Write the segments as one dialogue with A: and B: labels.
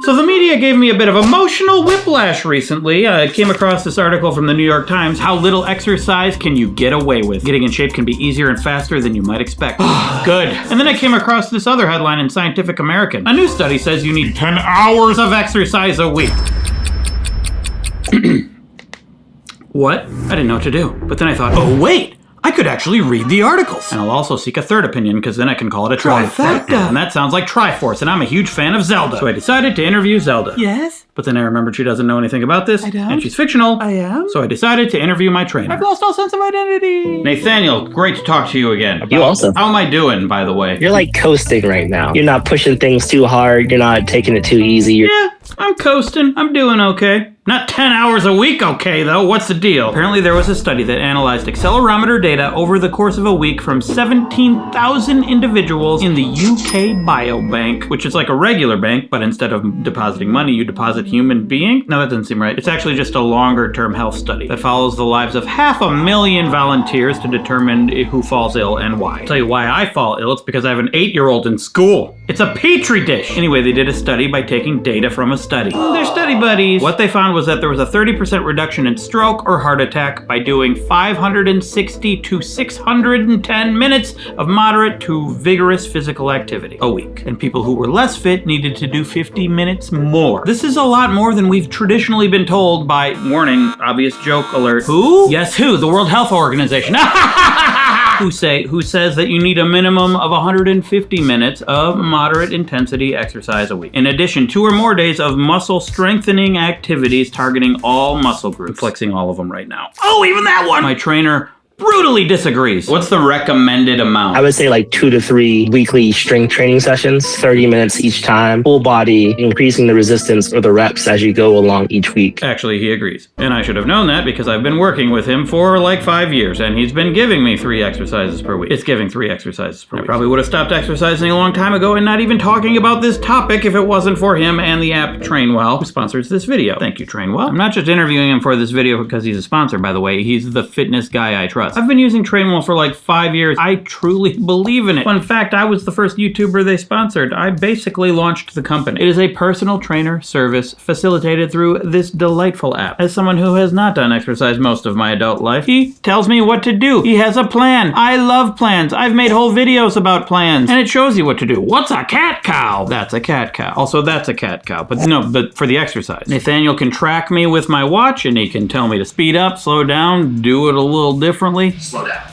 A: So the media gave me a bit of emotional whiplash recently. I came across this article from the New York Times, How Little Exercise Can You Get Away With? Getting in shape can be easier and faster than you might expect. Good. And then I came across this other headline in Scientific American. A new study says you need 10 hours of exercise a week. What? I didn't know what to do. But then I thought, oh wait! I could actually read the articles. And I'll also seek a third opinion, because then I can call it a trifecta. And that sounds like Triforce, and I'm a huge fan of Zelda. So I decided to interview Zelda.
B: Yes?
A: But then I remembered she doesn't know anything about this.
B: I don't.
A: And she's fictional.
B: I am?
A: So I decided to interview my trainer.
B: I've lost all sense of identity.
A: Nathaniel, great to talk to you again.
C: You also.
A: How am I doing, by the way?
C: You're like coasting right now. You're not pushing things too hard. You're not taking it too easy.
A: Yeah, I'm coasting. I'm doing okay. Not 10 hours a week okay, though. What's the deal? Apparently there was a study that analyzed accelerometer data over the course of a week from 17,000 individuals in the UK Biobank, which is like a regular bank, but instead of depositing money, you deposit human being? No, that doesn't seem right. It's actually just a longer-term health study that follows the lives of 500,000 volunteers to determine who falls ill and why. I'll tell you why I fall ill. It's because I have an 8-year-old in school. It's a petri dish. Anyway, they did a study by taking data from a study. They're study buddies. What they found was that there was a 30% reduction in stroke or heart attack by doing 560 to 610 minutes of moderate to vigorous physical activity a week. And people who were less fit needed to do 50 minutes more. This is a lot more than we've traditionally been told by, warning, obvious joke alert. Who? Yes, who? The World Health Organization. Who says that you need a minimum of 150 minutes of moderate intensity exercise a week. In addition, 2 or more days of muscle strengthening activities targeting all muscle groups. I'm flexing all of them right now. Oh, even that one! My trainer brutally disagrees. What's the recommended amount?
C: I would say like 2 to 3 weekly strength training sessions, 30 minutes each time, full body, increasing the resistance or the reps as you go along each week.
A: Actually, he agrees. And I should have known that because I've been working with him for like 5 years and he's been giving me 3 exercises per week. It's giving 3 exercises per week. I probably would have stopped exercising a long time ago and not even talking about this topic if it wasn't for him and the app Trainwell, who sponsors this video. Thank you, Trainwell. I'm not just interviewing him for this video because he's a sponsor, by the way. He's the fitness guy I trust. I've been using Trainwell for like 5 years. I truly believe in it. Fun fact, I was the first YouTuber they sponsored. I basically launched the company. It is a personal trainer service facilitated through this delightful app. As someone who has not done exercise most of my adult life, he tells me what to do. He has a plan. I love plans. I've made whole videos about plans. And it shows you what to do. What's a cat cow? That's a cat cow. Also, that's a cat cow. But for the exercise. Nathaniel can track me with my watch and he can tell me to speed up, slow down, do it a little differently.
D: Slow down.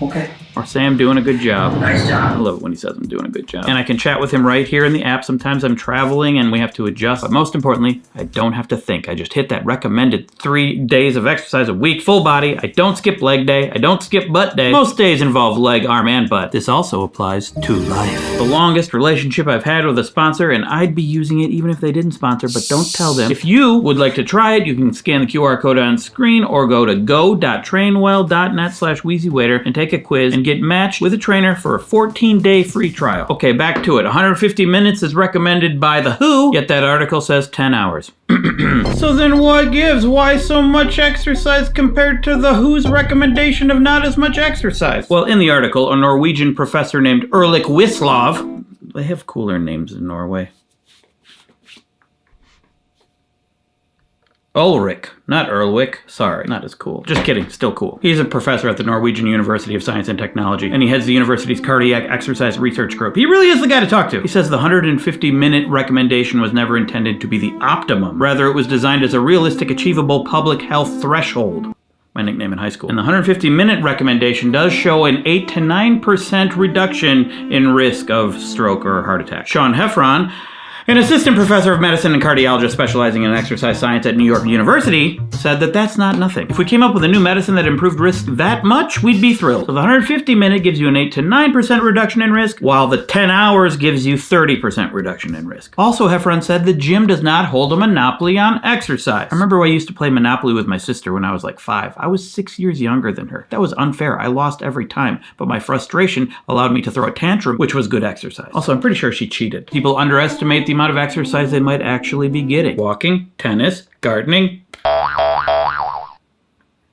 D: Okay.
A: Or say I'm doing a good job.
D: Nice job.
A: I love it when he says I'm doing a good job. And I can chat with him right here in the app. Sometimes I'm traveling and we have to adjust. But most importantly, I don't have to think. I just hit that recommended 3 days of exercise a week, full body. I don't skip leg day. I don't skip butt day. Most days involve leg, arm, and butt. This also applies to life. The longest relationship I've had with a sponsor, and I'd be using it even if they didn't sponsor, but don't tell them. If you would like to try it, you can scan the QR code on screen or go to go.trainwell.net/WheezyWaiter and take a quiz and get matched with a trainer for a 14-day free trial. Okay, back to it. 150 minutes is recommended by The WHO, yet that article says 10 hours. So then what gives? Why so much exercise compared to The WHO's recommendation of not as much exercise? Well, in the article, a Norwegian professor named Erlik Wislov, they have cooler names in Norway. Ulrich, not Erlwick. Sorry, not as cool. Just kidding, still cool. He's a professor at the Norwegian University of Science and Technology, and he heads the university's cardiac exercise research group. He really is the guy to talk to. He says the 150-minute recommendation was never intended to be the optimum. Rather, it was designed as a realistic, achievable public health threshold. My nickname in high school. And the 150-minute recommendation does show an 8 to 9% reduction in risk of stroke or heart attack. Sean Heffron, an assistant professor of medicine and cardiologist specializing in exercise science at New York University, said that that's not nothing. If we came up with a new medicine that improved risk that much, we'd be thrilled. So the 150-minute gives you an 8 to 9% reduction in risk, while the 10 hours gives you 30% reduction in risk. Also, Heffron said the gym does not hold a monopoly on exercise. I remember I used to play Monopoly with my sister when I was like 5. I was 6 years younger than her. That was unfair. I lost every time, but my frustration allowed me to throw a tantrum, which was good exercise. Also, I'm pretty sure she cheated. People underestimate the amount of exercise they might actually be getting. Walking, tennis, gardening.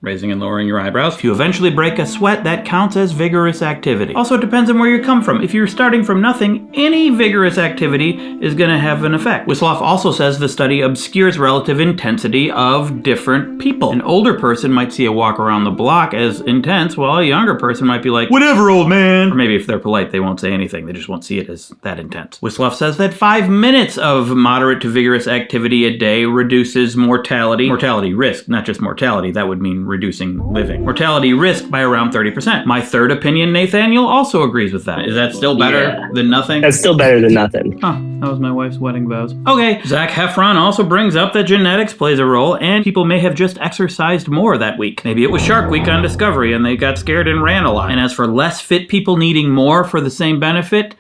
A: raising and lowering your eyebrows. If you eventually break a sweat, that counts as vigorous activity. Also, it depends on where you come from. If you're starting from nothing, any vigorous activity is going to have an effect. Wisloff also says the study obscures relative intensity of different people. An older person might see a walk around the block as intense, while a younger person might be like, whatever, old man. Or maybe if they're polite, they won't say anything. They just won't see it as that intense. Wisloff says that 5 minutes of moderate to vigorous activity a day reduces mortality risk, not just mortality. That would mean reducing living. Mortality risk by around 30%. My third opinion, Nathaniel, also agrees with that. Is that still better than nothing?
C: That's still better than nothing.
A: Huh, that was my wife's wedding vows. Okay, Zach Heffron also brings up that genetics plays a role, and people may have just exercised more that week. Maybe it was Shark Week on Discovery, and they got scared and ran a lot. And as for less fit people needing more for the same benefit,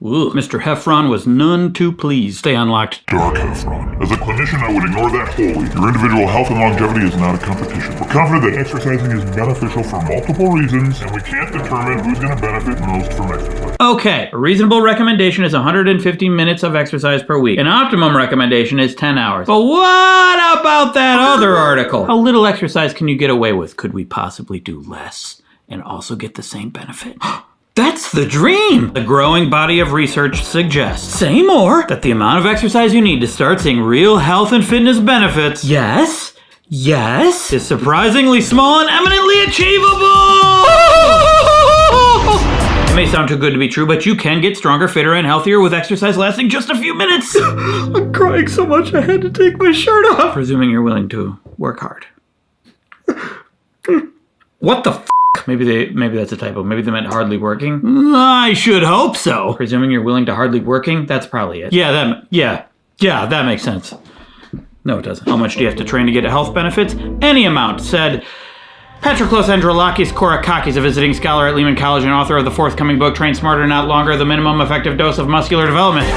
A: Mr. Heffron was none too pleased. Stay unlocked.
E: Dark Heffron. As a clinician, I would ignore that wholly. Your individual health and longevity is not a competition. We're confident that exercising is beneficial for multiple reasons, and we can't determine who's going to benefit most from exercise.
A: Okay, a reasonable recommendation is 150 minutes of exercise per week. An optimum recommendation is 10 hours. But what about that other article? How little exercise can you get away with? Could we possibly do less and also get the same benefit? That's the dream! The growing body of research suggests, say more, that the amount of exercise you need to start seeing real health and fitness benefits, yes, is surprisingly small and eminently achievable! It may sound too good to be true, but you can get stronger, fitter, and healthier with exercise lasting just a few minutes. I'm crying so much I had to take my shirt off. Presuming you're willing to work hard. What the f***? Maybe that's a typo. Maybe they meant hardly working. I should hope so. Presuming you're willing to hardly working, that's probably it. Yeah, that makes sense. No, it doesn't. How much do you have to train to get health benefits? Any amount, said Patroklos Androulakis Korakakis, a visiting scholar at Lehman College and author of the forthcoming book, Train Smarter, Not Longer, The Minimum Effective Dose of Muscular Development.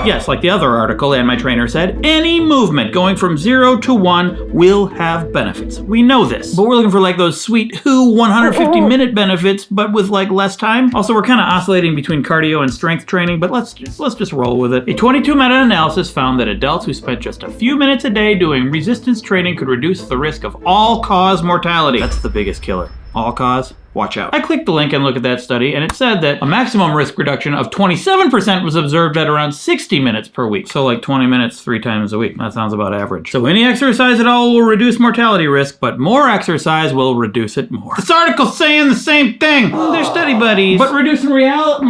A: Yes, like the other article and my trainer said, any movement going from 0 to 1 will have benefits. We know this, but we're looking for like those sweet 150-minute benefits, but with like less time. Also, we're kind of oscillating between cardio and strength training, but let's just roll with it. A 22 meta-analysis found that adults who spent just a few minutes a day doing resistance training could reduce the risk of all-cause mortality. That's the biggest killer. All-cause? Watch out. I clicked the link and looked at that study, and it said that a maximum risk reduction of 27% was observed at around 60 minutes per week. So like 20 minutes 3 times a week. That sounds about average. So any exercise at all will reduce mortality risk, but more exercise will reduce it more. This article's saying the same thing. They're study buddies. But reducing mortality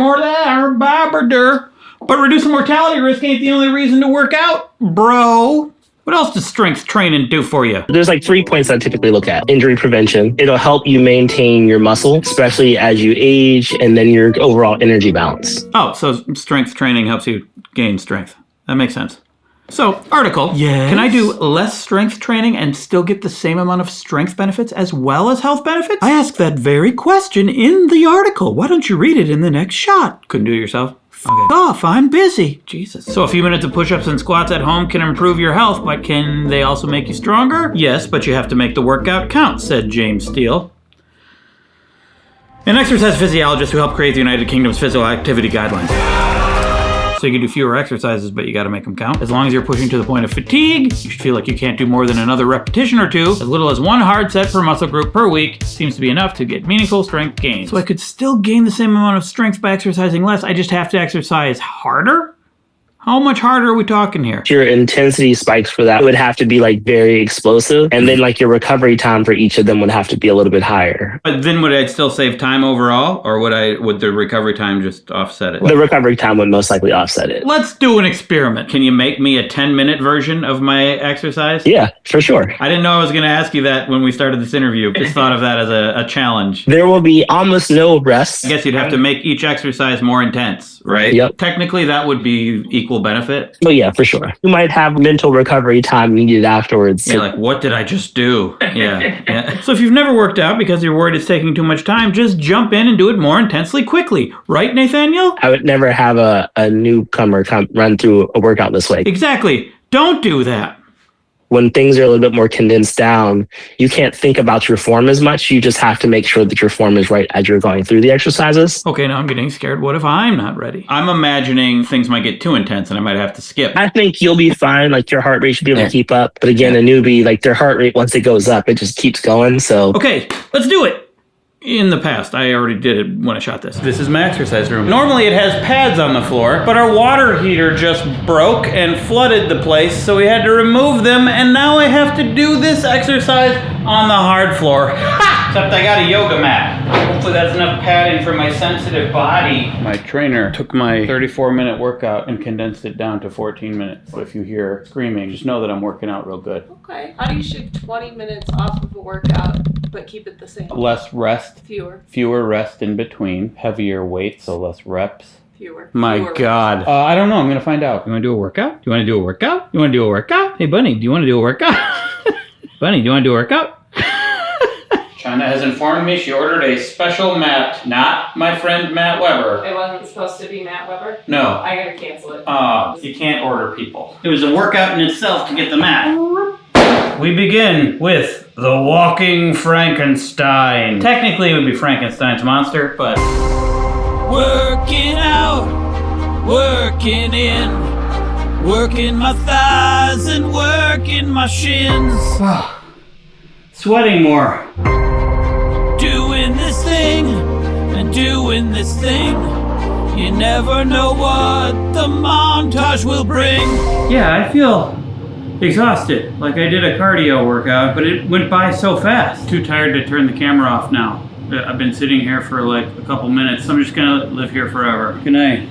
A: risk ain't the only reason to work out, bro. What else does strength training do for you?
C: There's like 3 points I typically look at. Injury prevention. It'll help you maintain your muscle, especially as you age, and then your overall energy balance.
A: Oh, so strength training helps you gain strength. That makes sense. So, article. Yes? Can I do less strength training and still get the same amount of strength benefits as well as health benefits? I asked that very question in the article. Why don't you read it in the next shot? Couldn't do it yourself? Okay. Off, I'm busy. Jesus. So a few minutes of push-ups and squats at home can improve your health, but can they also make you stronger? Yes, but you have to make the workout count, said James Steele, an exercise physiologist who helped create the United Kingdom's physical activity guidelines. So you can do fewer exercises, but you gotta make them count. As long as you're pushing to the point of fatigue, you should feel like you can't do more than another repetition or two. As little as 1 hard set per muscle group per week seems to be enough to get meaningful strength gains. So I could still gain the same amount of strength by exercising less. I just have to exercise harder? How much harder are we talking here?
C: Your intensity spikes for that would have to be like very explosive. And then like your recovery time for each of them would have to be a little bit higher.
A: But then would I still save time overall? Or would the recovery time just offset it?
C: The recovery time would most likely offset it.
A: Let's do an experiment. Can you make me a 10-minute version of my exercise?
C: Yeah, for sure.
A: I didn't know I was going to ask you that when we started this interview. Just thought of that as a challenge.
C: There will be almost no rest.
A: I guess you'd have to make each exercise more intense, right?
C: Yep.
A: Technically, that would be equal benefit.
C: Oh yeah, for sure. You might have mental recovery time needed afterwards.
A: Yeah, like, what did I just do? Yeah. So if you've never worked out because you're worried it's taking too much time, just jump in and do it more intensely quickly. Right, Nathaniel?
C: I would never have a newcomer run through a workout this way.
A: Exactly. Don't do that.
C: when things are a little bit more condensed down, you can't think about your form as much. You just have to make sure that your form is right as you're going through the exercises.
A: Okay, now I'm getting scared. What if I'm not ready? I'm imagining things might get too intense and I might have to skip.
C: I think you'll be fine. Like your heart rate should be able to keep up. But again, a newbie, like their heart rate, once it goes up, it just keeps going. So
A: okay, let's do it. In the past, I already did it when I shot this. This is my exercise room. Normally it has pads on the floor, but our water heater just broke and flooded the place, so we had to remove them, and now I have to do this exercise on the hard floor. Ha! Except I got a yoga mat. Hopefully that's enough padding for my sensitive body. My trainer took my 34-minute workout and condensed it down to 14 minutes. So if you hear screaming, just know that I'm working out real good.
B: Okay. How do you shave 20 minutes off of a workout, but keep it the same?
A: Less rest.
B: Fewer
A: rest in between. Heavier weights, so less reps.
B: Fewer.
A: My God. I don't know. I'm going to find out. You want to do a workout? You want to do a workout? You want to do a workout? Hey, Bunny, do you want to do a workout? Bunny, do you want to do a workout? China has informed me she ordered a special mat, not my friend Matt Weber.
B: It wasn't supposed to be Matt Weber?
A: No.
B: I gotta cancel it.
A: You can't order people. It was a workout in itself to get the mat. We begin with the Walking Frankenstein. Technically, it would be Frankenstein's monster, but... Working out, working in, working my thighs and working my shins. Sweating more. Doing this thing and doing this thing. You never know what the montage will bring. Yeah, I feel exhausted, like I did a cardio workout, but it went by so fast. Too tired to turn the camera off now. I've been sitting here for like a couple minutes, so I'm just gonna live here forever. Good night.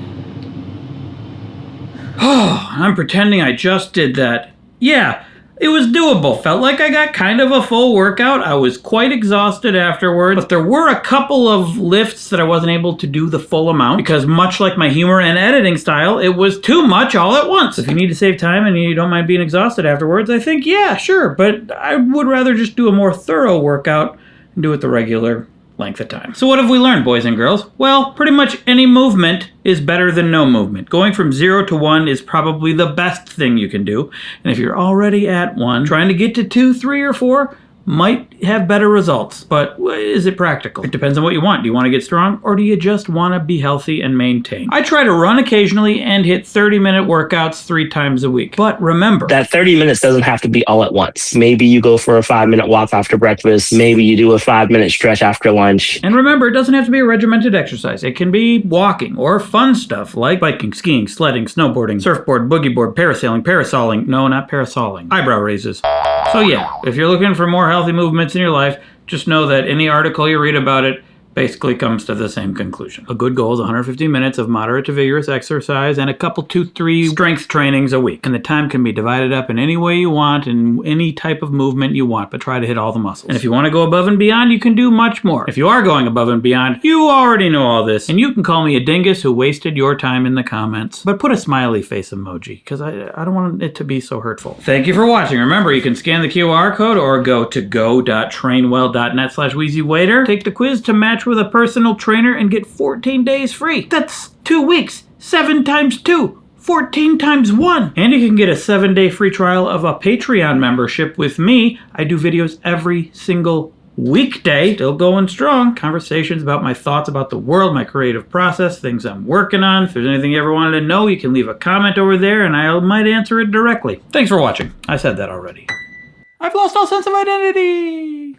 A: Oh, I'm pretending I just did that. Yeah, it was doable. Felt like I got kind of a full workout. I was quite exhausted afterwards, but there were a couple of lifts that I wasn't able to do the full amount because much like my humor and editing style, it was too much all at once. If you need to save time and you don't mind being exhausted afterwards, I think, yeah, sure, but I would rather just do a more thorough workout and do it the regular length of time. So what have we learned, boys and girls? Well, pretty much any movement is better than no movement. Going from 0 to 1 is probably the best thing you can do. And if you're already at 1, trying to get to 2, 3, or 4 might have better results, but is it practical? It depends on what you want. Do you want to get strong, or do you just want to be healthy and maintain? I try to run occasionally and hit 30-minute workouts 3 times a week. But remember,
C: that 30 minutes doesn't have to be all at once. Maybe you go for a 5-minute walk after breakfast. Maybe you do a 5-minute stretch after lunch.
A: And remember, it doesn't have to be a regimented exercise. It can be walking or fun stuff like biking, skiing, sledding, snowboarding, surfboard, boogie board, parasoling. No, not parasoling. Eyebrow raises. So yeah, if you're looking for more healthy movements in your life, just know that any article you read about it basically comes to the same conclusion. A good goal is 150 minutes of moderate to vigorous exercise and a couple 2-3 strength trainings a week. And the time can be divided up in any way you want and any type of movement you want, but try to hit all the muscles. And if you want to go above and beyond, you can do much more. If you are going above and beyond, you already know all this. And you can call me a dingus who wasted your time in the comments. But put a smiley face emoji, because I don't want it to be so hurtful. Thank you for watching. Remember, you can scan the QR code or go to go.trainwell.net/WheezyWaiter. Take the quiz to match with a personal trainer and get 14 days free. That's 2 weeks. 7 times 2. 14 times 1. And you can get a 7-day free trial of a Patreon membership with me. I do videos every single weekday, still going strong. Conversations about my thoughts about the world, my creative process, things I'm working on. If there's anything you ever wanted to know, you can leave a comment over there and I might answer it directly. Thanks for watching. I said that already. I've lost all sense of identity.